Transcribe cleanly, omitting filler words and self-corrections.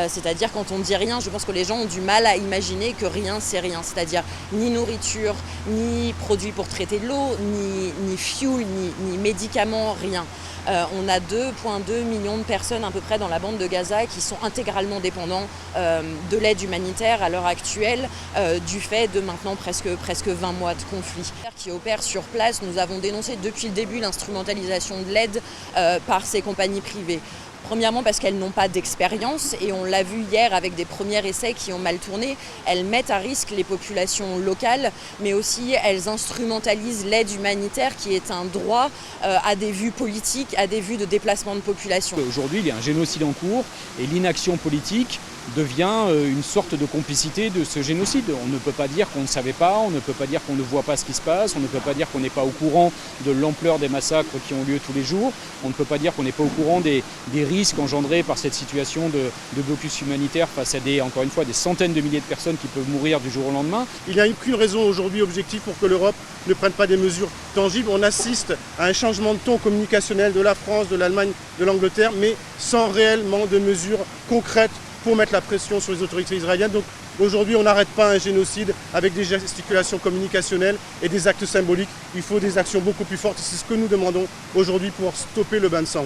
C'est-à-dire quand on dit rien, je pense que les gens ont du mal à imaginer que rien c'est rien. C'est-à-dire ni nourriture, ni produits pour traiter de l'eau, ni fuel, ni médicaments, rien. On a 2,2 millions de personnes à peu près dans la bande de Gaza qui sont intégralement dépendants de l'aide humanitaire à l'heure actuelle du fait de maintenant presque 20 mois de conflit. Qui opèrent sur place, nous avons dénoncé depuis le début l'instrumentalisation de l'aide par ces compagnies privées. Premièrement parce qu'elles n'ont pas d'expérience et on l'a vu hier avec des premiers essais qui ont mal tourné. Elles mettent à risque les populations locales, mais aussi elles instrumentalisent l'aide humanitaire qui est un droit à des vues politiques, à des vues de déplacement de population. Aujourd'hui, il y a un génocide en cours et l'inaction politique devient une sorte de complicité de ce génocide. On ne peut pas dire qu'on ne savait pas, on ne peut pas dire qu'on ne voit pas ce qui se passe, on ne peut pas dire qu'on n'est pas au courant de l'ampleur des massacres qui ont lieu tous les jours, on ne peut pas dire qu'on n'est pas au courant des risques engendrés par cette situation de blocus humanitaire face à encore une fois, des centaines de milliers de personnes qui peuvent mourir du jour au lendemain. Il n'y a aucune raison aujourd'hui objective pour que l'Europe ne prenne pas des mesures tangibles. On assiste à un changement de ton communicationnel de la France, de l'Allemagne, de l'Angleterre, mais sans réellement de mesures concrètes pour mettre la pression sur les autorités israéliennes. Donc aujourd'hui, on n'arrête pas un génocide avec des gesticulations communicationnelles et des actes symboliques. Il faut des actions beaucoup plus fortes. C'est ce que nous demandons aujourd'hui pour stopper le bain de sang.